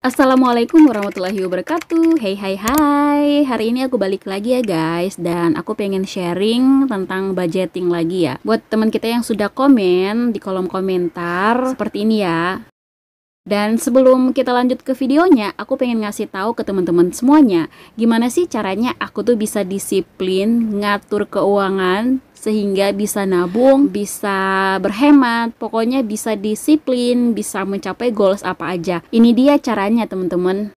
Assalamualaikum warahmatullahi wabarakatuh. Hey hai hai. Hari ini aku balik lagi ya guys, dan aku pengen sharing tentang budgeting lagi ya. Buat teman kita yang sudah komen di kolom komentar seperti ini ya. Dan sebelum kita lanjut ke videonya, aku pengen ngasih tahu ke teman-teman semuanya, gimana sih caranya aku tuh bisa disiplin ngatur keuangan sehingga bisa nabung, bisa berhemat, pokoknya bisa disiplin, bisa mencapai goals apa aja. Ini dia caranya teman-teman.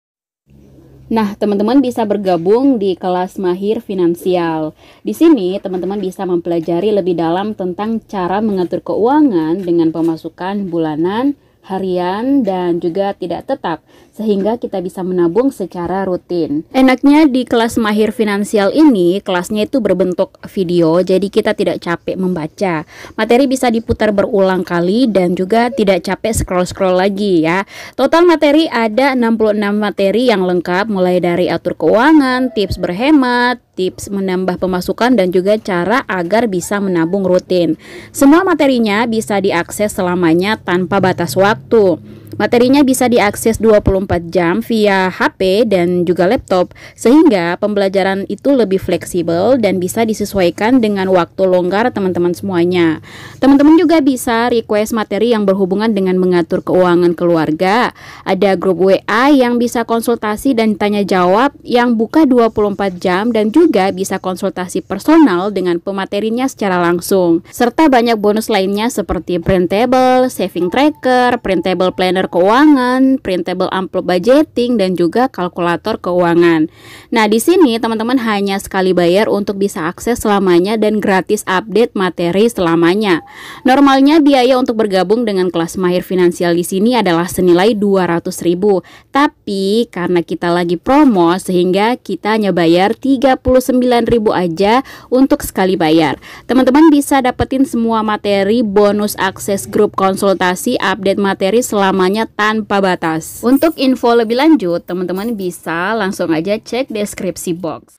Nah, teman-teman bisa bergabung di kelas Mahir Finansial. Di sini, teman-teman bisa mempelajari lebih dalam tentang cara mengatur keuangan dengan pemasukan bulanan, harian, dan juga tidak tetap, sehingga kita bisa menabung secara rutin. Enaknya di kelas Mahir Finansial ini, kelasnya itu berbentuk video, jadi kita tidak capek membaca. Materi bisa diputar berulang kali dan juga tidak capek scroll-scroll lagi ya. Total materi ada 66 materi yang lengkap, mulai dari atur keuangan, tips berhemat, tips menambah pemasukan, dan juga cara agar bisa menabung rutin. Semua materinya bisa diakses selamanya tanpa batas waktu. Materinya bisa diakses 24 jam via HP dan juga laptop, sehingga pembelajaran itu lebih fleksibel dan bisa disesuaikan dengan waktu longgar teman-teman semuanya. Teman-teman juga bisa request materi yang berhubungan dengan mengatur keuangan keluarga. Ada grup WA yang bisa konsultasi dan tanya jawab yang buka 24 jam, dan juga bisa konsultasi personal dengan pematerinya secara langsung. Serta banyak bonus lainnya seperti printable, saving tracker, printable planner keuangan, printable amplop budgeting, dan juga kalkulator keuangan. Nah, di sini teman-teman hanya sekali bayar untuk bisa akses selamanya dan gratis update materi selamanya. Normalnya biaya untuk bergabung dengan kelas Mahir Finansial di sini adalah senilai 200.000. Tapi karena kita lagi promo sehingga kita hanya bayar 39.000 aja untuk sekali bayar. Teman-teman bisa dapetin semua materi, bonus akses grup konsultasi, update materi selamanya tanpa batas. Untuk info lebih lanjut, teman-teman bisa langsung aja cek deskripsi box.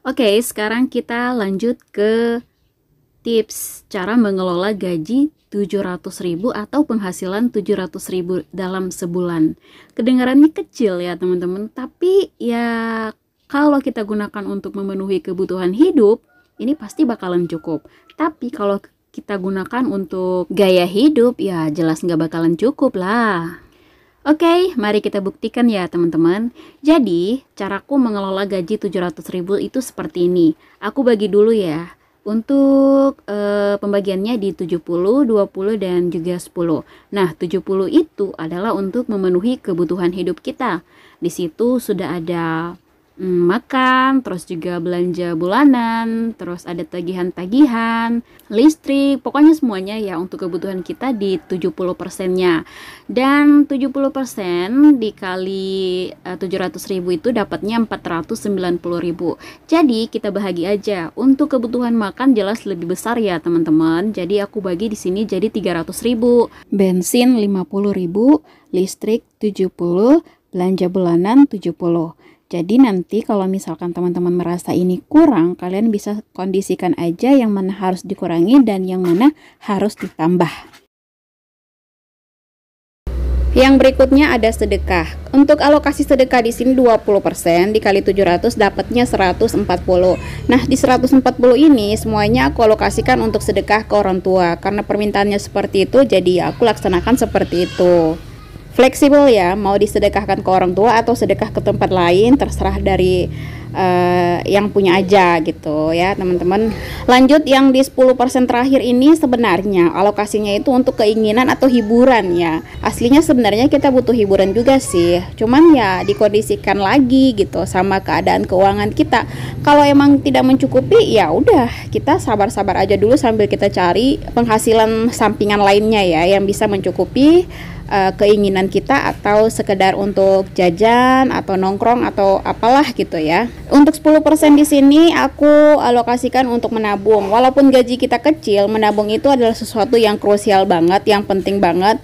Oke, sekarang kita lanjut ke tips cara mengelola gaji 700.000 atau penghasilan 700.000 dalam sebulan. Kedengarannya kecil ya teman-teman, tapi ya kalau kita gunakan untuk memenuhi kebutuhan hidup, ini pasti bakalan cukup. Tapi kalau kita gunakan untuk gaya hidup, ya jelas nggak bakalan cukup lah. Oke, mari kita buktikan ya teman-teman. Jadi, caraku mengelola gaji 700.000 itu seperti ini. Aku bagi dulu ya. Untuk pembagiannya di 70, 20, dan juga 10. Nah, 70 itu adalah untuk memenuhi kebutuhan hidup kita. Di situ sudah ada makan, terus juga belanja bulanan, terus ada tagihan-tagihan, listrik, pokoknya semuanya ya untuk kebutuhan kita di 70%-nya. Dan 70% dikali 700.000 itu dapatnya 490.000. Jadi kita bahagi aja. Untuk kebutuhan makan jelas lebih besar ya teman-teman. Jadi aku bagi di sini jadi 300.000. Bensin 50.000, listrik 70, belanja bulanan 70. Jadi nanti kalau misalkan teman-teman merasa ini kurang, kalian bisa kondisikan aja yang mana harus dikurangi dan yang mana harus ditambah. Yang berikutnya ada sedekah. Untuk alokasi sedekah di sini 20% dikali 700 dapatnya 140. Nah, di 140 ini semuanya aku alokasikan untuk sedekah ke orang tua. Karena permintaannya seperti itu, jadi aku laksanakan seperti itu. Fleksibel ya, mau disedekahkan ke orang tua atau sedekah ke tempat lain, terserah dari yang punya aja gitu ya teman-teman. Lanjut yang di 10% terakhir ini sebenarnya alokasinya itu untuk keinginan atau hiburan ya. Aslinya sebenarnya kita butuh hiburan juga sih, cuman ya dikondisikan lagi gitu sama keadaan keuangan kita. Kalau emang tidak mencukupi ya udah kita sabar-sabar aja dulu sambil kita cari penghasilan sampingan lainnya ya yang bisa mencukupi keinginan kita atau sekedar untuk jajan atau nongkrong atau apalah gitu ya. Untuk 10% di sini aku alokasikan untuk menabung. Walaupun gaji kita kecil, menabung itu adalah sesuatu yang krusial banget, yang penting banget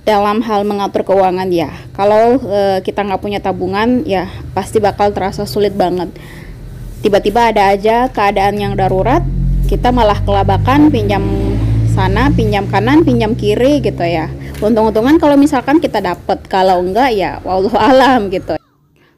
dalam hal mengatur keuangan ya. Kalau kita nggak punya tabungan ya pasti bakal terasa sulit banget. Tiba-tiba ada aja keadaan yang darurat, kita malah kelabakan pinjam sana, pinjam kanan, pinjam kiri gitu ya. Untung-untungan kalau misalkan kita dapat, kalau enggak ya wallahu alam gitu.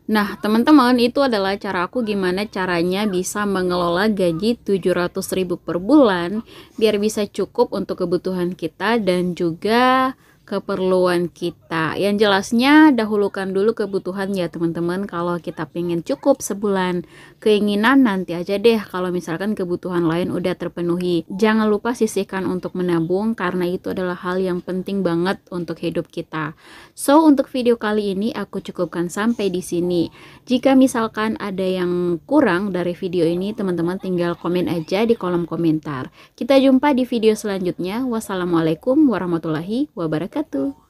Nah, teman-teman, itu adalah cara aku gimana caranya bisa mengelola gaji 700.000 per bulan biar bisa cukup untuk kebutuhan kita dan juga keperluan kita. Yang jelasnya dahulukan dulu kebutuhan ya teman-teman. Kalau kita pengen cukup sebulan, keinginan nanti aja deh kalau misalkan kebutuhan lain udah terpenuhi. Jangan lupa sisihkan untuk menabung karena itu adalah hal yang penting banget untuk hidup kita. So, untuk video kali ini aku cukupkan sampai di sini. Jika misalkan ada yang kurang dari video ini, teman-teman tinggal komen aja di kolom komentar. Kita jumpa di video selanjutnya. Wassalamualaikum warahmatullahi wabarakatuh.